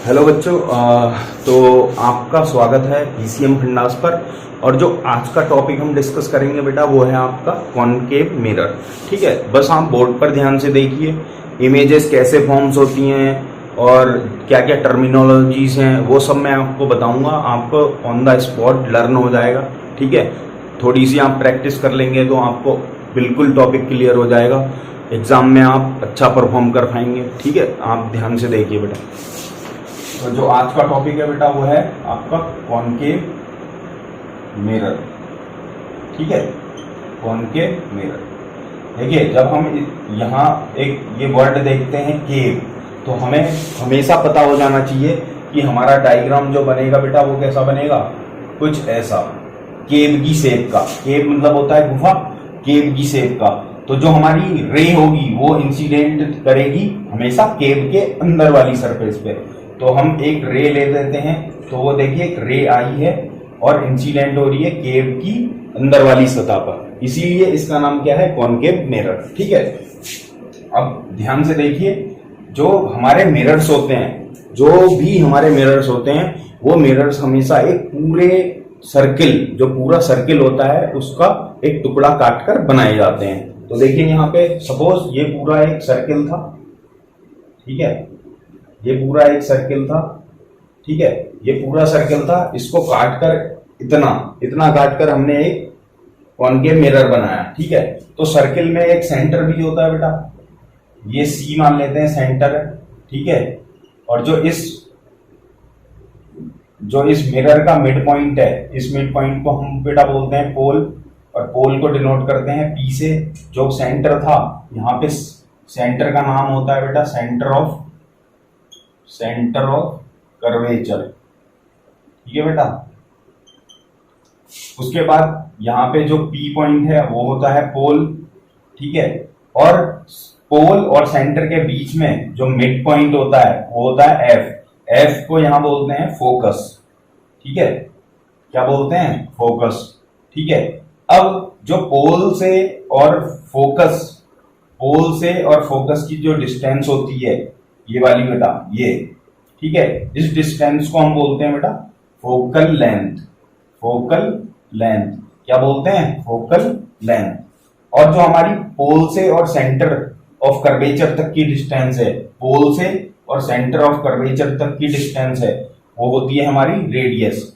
Hello बच्चों, तो आपका स्वागत है पीसीएम फंडास पर। और जो आज का टॉपिक हम डिस्कस करेंगे बेटा वो है आपका कॉनकेव मिरर। ठीक है, बस आप बोर्ड पर ध्यान से देखिए, इमेजेस कैसे फॉर्म्स होती हैं और क्या क्या टर्मिनोलॉजीज हैं वो सब मैं आपको बताऊंगा। आपको ऑन द स्पॉट लर्न हो जाएगा। ठीक है, थोड़ी सी आप प्रैक्टिस कर लेंगे तो आपको बिल्कुल टॉपिक क्लियर हो जाएगा। एग्जाम में आप अच्छा परफॉर्म कर पाएंगे। ठीक है, आप ध्यान से देखिए बेटा। तो जो आज का टॉपिक है बेटा वो है आपका कॉनकेव मिरर। ठीक है, कॉनकेव मिरर। देखिए, जब हम यहाँ एक ये वर्ड देखते हैं केव, तो हमें हमेशा पता हो जाना चाहिए कि हमारा डायग्राम जो बनेगा बेटा वो कैसा बनेगा, कुछ ऐसा केव की शेप का। केव मतलब होता है गुफा, केव की शेप का। तो जो हमारी रे होगी वो इंसिडेंट करेगी हमेशा केव के अंदर वाली सरफेस पे। तो हम एक रे ले लेते हैं, तो वो देखिए एक रे आई है और इंसिडेंट हो रही है केव की अंदर वाली सतह पर, इसीलिए इसका नाम क्या है, कॉनकेव मिरर। ठीक है, अब ध्यान से देखिए, जो हमारे मिरर्स होते हैं, जो भी हमारे मिरर्स होते हैं, वो मिरर्स हमेशा एक पूरे सर्किल, जो पूरा सर्किल होता है उसका एक टुकड़ा काटकर बनाए जाते हैं। तो देखिए यहाँ पे सपोज ये पूरा एक सर्किल था। ठीक है, ये पूरा एक सर्किल था। ठीक है, ये पूरा सर्किल था, इसको काटकर इतना इतना काटकर हमने एक कॉनकेव मिरर बनाया। ठीक है, तो सर्किल में एक सेंटर भी होता है बेटा, ये सी मान लेते हैं सेंटर है। ठीक है, और जो इस मिरर का मिड पॉइंट है, इस मिड पॉइंट को हम बेटा बोलते हैं पोल, और पोल को डिनोट करते हैं पी से। जो सेंटर था, यहाँ पे सेंटर का नाम होता है बेटा सेंटर ऑफ कर्वेचर। ठीक है बेटा, उसके बाद यहाँ पे जो पी पॉइंट है वो होता है पोल। ठीक है, और पोल और सेंटर के बीच में जो मिड पॉइंट होता है वो होता है एफ। एफ को यहाँ बोलते हैं फोकस। ठीक है, क्या बोलते हैं, फोकस। ठीक है, अब जो पोल से और फोकस की जो डिस्टेंस होती है, ये वाली बेटा ये, ठीक है, इस डिस्टेंस को हम बोलते हैं बेटा फोकल लेंथ। क्या बोलते हैं, फोकल लेंथ। और जो हमारी पोल से और सेंटर ऑफ कर्वेचर तक की डिस्टेंस है, पोल से और सेंटर ऑफ कर्वेचर तक की डिस्टेंस है, वो होती है हमारी रेडियस।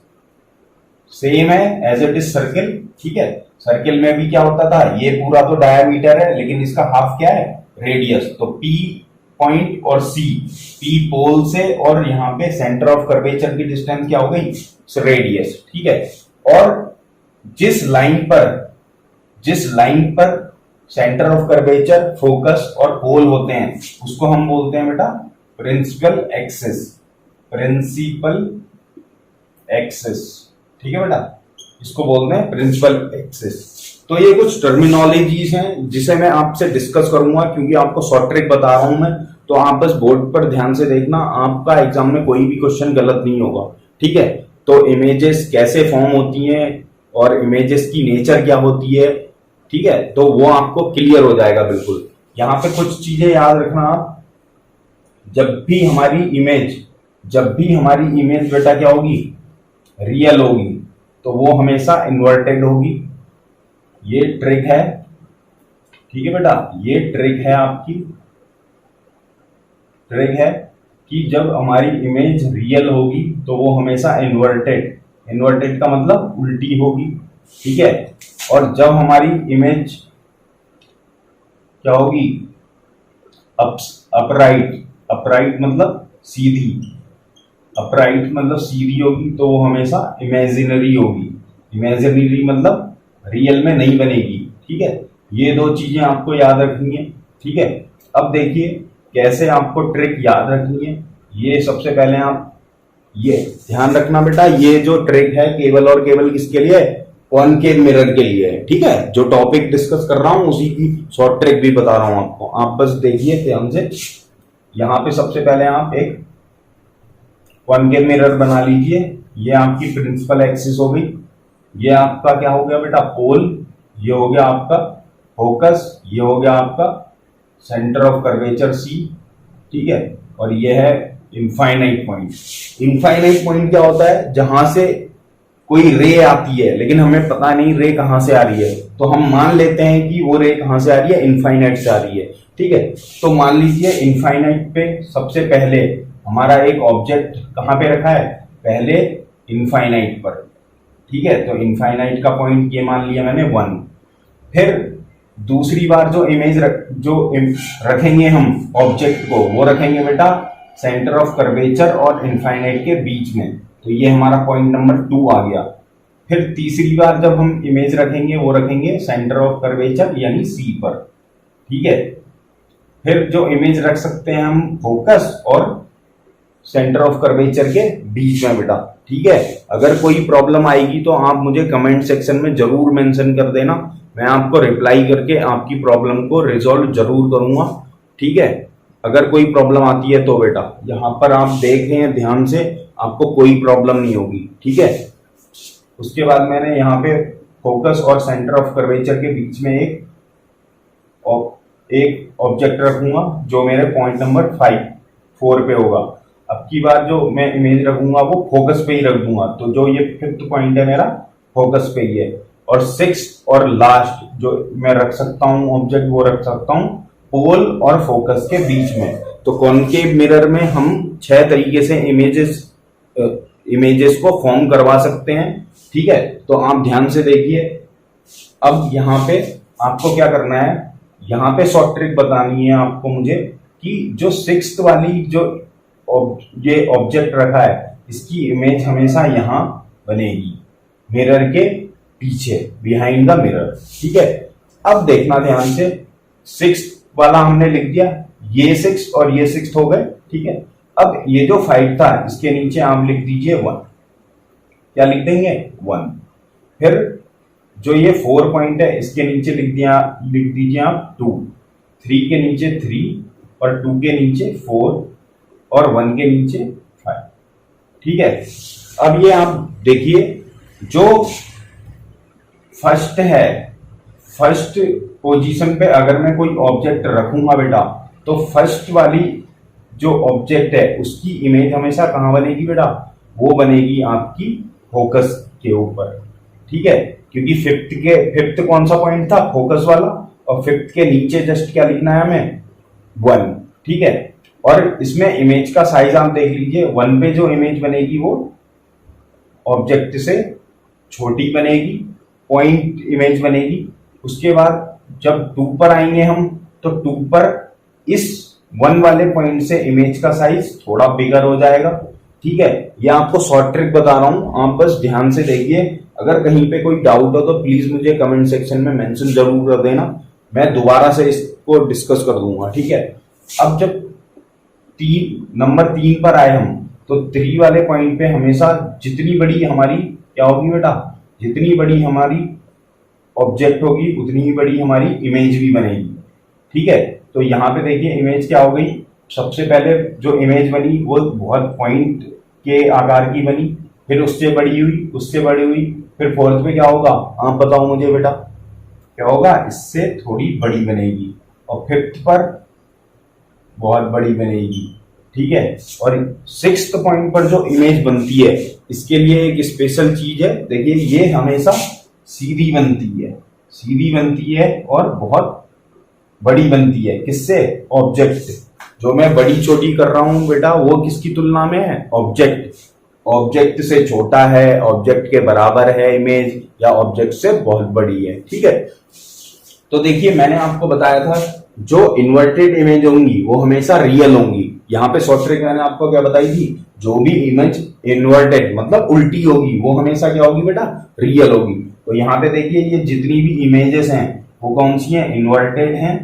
सेम है एज इट इज सर्किल। ठीक है, सर्किल में भी क्या होता था, ये पूरा तो डायामीटर है लेकिन इसका हाफ क्या है, रेडियस। तो पी पॉइंट और सी, पी पोल से और यहाँ पे सेंटर ऑफ कर्वेचर की डिस्टेंस क्या हो गई, रेडियस। ठीक है, और जिस लाइन पर सेंटर ऑफ कर्वेचर, फोकस और पोल होते हैं उसको हम बोलते हैं बेटा प्रिंसिपल एक्सिस। ठीक है बेटा, इसको बोलते हैं प्रिंसिपल एक्सिस। तो ये कुछ टर्मिनोलॉजीज हैं जिसे मैं आपसे डिस्कस करूंगा, क्योंकि आपको शॉर्ट ट्रिक बता रहा हूं मैं, तो आप बस बोर्ड पर ध्यान से देखना, आपका एग्जाम में कोई भी क्वेश्चन गलत नहीं होगा। ठीक है, तो इमेजेस कैसे फॉर्म होती हैं और इमेजेस की नेचर क्या होती है, ठीक है, तो वो आपको क्लियर हो जाएगा बिल्कुल। यहाँ पे कुछ चीजें याद रखना आप, जब भी हमारी इमेज बेटा क्या होगी, रियल होगी, तो वो हमेशा इन्वर्टेड होगी। ये ट्रिक है। ठीक है बेटा, ये ट्रिक है आपकी, ट्रिक है कि जब हमारी इमेज रियल होगी तो वो हमेशा इन्वर्टेड का मतलब उल्टी होगी। ठीक है, और जब हमारी इमेज क्या होगी, अपराइट मतलब सीधी, होगी, तो वो हमेशा इमेजिनरी होगी। इमेजिनरी मतलब रियल में नहीं बनेगी। ठीक है, ये दो चीजें आपको याद रखनी है। ठीक है, अब देखिए कैसे आपको ट्रिक याद रखनी है। ये सबसे पहले आप ये ध्यान रखना बेटा, ये जो ट्रिक है केवल और केवल किसके लिए है, कॉनकेव मिरर के लिए है। ठीक है, जो टॉपिक डिस्कस कर रहा हूं उसी की शॉर्ट ट्रिक भी बता रहा हूं आपको, आप बस देखिए ध्यान से। यहां पे सबसे पहले आप एक कॉनकेव मिरर बना लीजिए। ये आपकी प्रिंसिपल एक्सिस हो गई, ये आपका क्या हो गया बेटा, पोल, ये हो गया आपका फोकस, ये हो गया आपका सेंटर ऑफ कर्वेचर सी। ठीक है, और ये है इनफाइनाइट पॉइंट। इनफाइनाइट पॉइंट क्या होता है? जहां से कोई रे आती है लेकिन हमें पता नहीं रे कहां से आ रही है, तो हम मान लेते हैं कि वो रे कहां से आ रही है, इनफाइनाइट से आ रही है। ठीक है, तो मान लीजिए इनफाइनाइट पे सबसे पहले हमारा एक ऑब्जेक्ट कहां पे रखा है, पहले इनफाइनाइट पर। ठीक है, तो इनफाइनाइट का पॉइंट ये मान लिया मैंने 1। फिर दूसरी बार जो इमेज रखेंगे हम ऑब्जेक्ट को, वो रखेंगे बेटा सेंटर ऑफ कर्वेचर और इनफाइनाइट के बीच में, तो ये हमारा पॉइंट नंबर 2 आ गया। फिर तीसरी बार जब हम इमेज रखेंगे वो रखेंगे सेंटर ऑफ कर्वेचर यानी सी पर। ठीक है, फिर जो इमेज रख सकते हैं हम फोकस और सेंटर ऑफ कर्वेचर के बीच में बेटा। ठीक है, अगर कोई प्रॉब्लम आएगी तो आप मुझे कमेंट सेक्शन में जरूर मेंशन कर देना, मैं आपको रिप्लाई करके आपकी प्रॉब्लम को रिजॉल्व जरूर करूंगा। ठीक है, अगर कोई प्रॉब्लम आती है तो बेटा यहां पर आप देख रहे हैं ध्यान से, आपको कोई प्रॉब्लम नहीं होगी। ठीक है, उसके बाद मैंने यहाँ पे फोकस और सेंटर ऑफ कर्वेचर के बीच में एक ऑब्जेक्ट रखूंगा जो मेरे पॉइंट नंबर 4 पे होगा। अब की बार जो मैं इमेज रखूंगा वो फोकस पे ही रख दूंगा, तो जो ये 5th पॉइंट है मेरा फोकस पे ही है। और 6th और लास्ट जो मैं रख सकता हूँ ऑब्जेक्ट, वो रख सकता हूँ पोल और फोकस के बीच में। तो कॉनकेव मिरर में हम 6 तरीके से इमेजेस को फॉर्म करवा सकते हैं। ठीक है, तो आप ध्यान से देखिए। अब यहाँ पे आपको क्या करना है, यहाँ पे शॉर्ट ट्रिक बतानी है आपको मुझे कि जो 6th वाली जो ये ऑब्जेक्ट रखा है इसकी इमेज हमेशा यहाँ बनेगी मिरर के पीछे, बिहाइंड द मिरर। ठीक है, अब देखना ध्यान से, 6th वाला हमने लिख दिया, ये 6 और ये 6 हो गए। ठीक है, अब ये जो 5 था इसके नीचे आप लिख दीजिए 1। क्या लिख देंगे? 1। फिर जो ये 4 पॉइंट है इसके नीचे लिख दीजिए आप 2। 3 के नीचे 3 और 2 के नीचे 4 और 1 के नीचे 5। ठीक है, अब ये आप देखिए जो फर्स्ट है, फर्स्ट पोजीशन पे अगर मैं कोई ऑब्जेक्ट रखूंगा बेटा, तो फर्स्ट वाली जो ऑब्जेक्ट है उसकी इमेज हमेशा कहां बनेगी बेटा, वो बनेगी आपकी फोकस के ऊपर। ठीक है, क्योंकि 5th कौन सा पॉइंट था, फोकस वाला, और 5th के नीचे जस्ट क्या लिखना है हमें, 1। ठीक है, और इसमें इमेज का साइज आप देख लीजिए, 1 पे जो इमेज बनेगी वो ऑब्जेक्ट से छोटी बनेगी, पॉइंट इमेज बनेगी। उसके बाद जब 2 पर आएंगे हम, तो 2 पर इस 1 वाले पॉइंट से इमेज का साइज थोड़ा बिगर हो जाएगा। ठीक है, ये आपको शॉर्ट ट्रिक बता रहा हूं, आप बस ध्यान से देखिए। अगर कहीं पे कोई डाउट हो तो प्लीज मुझे कमेंट सेक्शन में मेंशन जरूर कर देना, मैं दोबारा से इसको डिस्कस कर दूंगा। ठीक है, अब जब नंबर 3 पर आए हम, तो 3 वाले पॉइंट पे हमेशा जितनी बड़ी हमारी क्या होगी बेटा, जितनी बड़ी हमारी ऑब्जेक्ट होगी उतनी ही बड़ी हमारी इमेज भी बनेगी। ठीक है, तो यहाँ पे देखिए इमेज क्या हो गई, सबसे पहले जो इमेज बनी वो बहुत पॉइंट के आकार की बनी, फिर उससे बड़ी हुई, उससे बड़ी हुई, फिर 4th पे क्या होगा आप बताओ मुझे बेटा, क्या होगा, इससे थोड़ी बड़ी बनेगी, और 5th पर बहुत बड़ी बनेगी। ठीक है, और 6th पॉइंट पर जो इमेज बनती है इसके लिए एक स्पेशल चीज है, देखिए ये हमेशा सीधी बनती है और बहुत बड़ी बनती है। किससे? ऑब्जेक्ट से। जो मैं बड़ी छोटी कर रहा हूं बेटा वो किसकी तुलना में है, ऑब्जेक्ट से छोटा है, ऑब्जेक्ट के बराबर है इमेज, या ऑब्जेक्ट से बहुत बड़ी है। ठीक है, तो देखिए मैंने आपको बताया था जो इन्वर्टेड इमेज होंगी वो हमेशा रियल होंगी। यहाँ पे शॉर्ट ट्रिक मैंने आपको क्या बताई थी, जो भी इमेज इन्वर्टेड मतलब उल्टी होगी वो हमेशा क्या होगी बेटा, रियल होगी। तो यहाँ पे देखिए ये जितनी भी इमेजेस हैं वो कौन सी हैं, इन्वर्टेड हैं,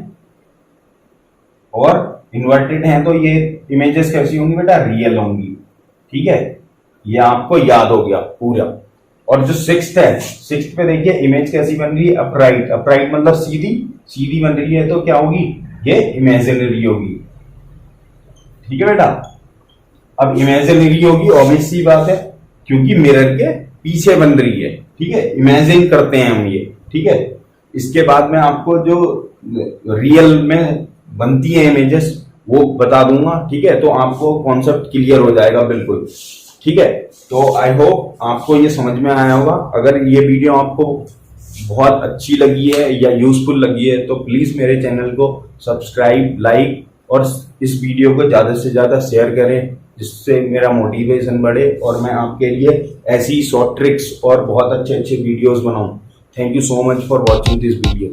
और इन्वर्टेड हैं तो ये इमेजेस कैसी होंगी बेटा, रियल होंगी। ठीक है, ये आपको याद हो गया पूरा। और जो 6th है, 6th पे देखिए इमेज कैसी बन रही है, अपराइट मतलब सीधी बन रही है, तो क्या होगी, ये इमेजिनरी होगी। ठीक है बेटा, अब इमेजिनरी होगी, ऑब्वियस सी बात है क्योंकि मिरर के पीछे बन रही है। ठीक है, इमेजिन करते हैं हम ये। ठीक है, इसके बाद में आपको जो रियल में बनती है इमेजेस वो बता दूंगा, ठीक है। तो आपको कॉन्सेप्ट क्लियर हो जाएगा बिल्कुल, ठीक है। तो आई होप आपको ये समझ में आया होगा। अगर ये वीडियो आपको बहुत अच्छी लगी है या यूजफुल लगी है तो प्लीज मेरे चैनल को सब्सक्राइब, लाइक और इस वीडियो को ज्यादा से ज्यादा शेयर करें, जिससे मेरा मोटिवेशन बढ़े और मैं आपके लिए ऐसी शॉर्ट ट्रिक्स और बहुत अच्छे अच्छे वीडियोस बनाऊं। Thank you so much for watching this video.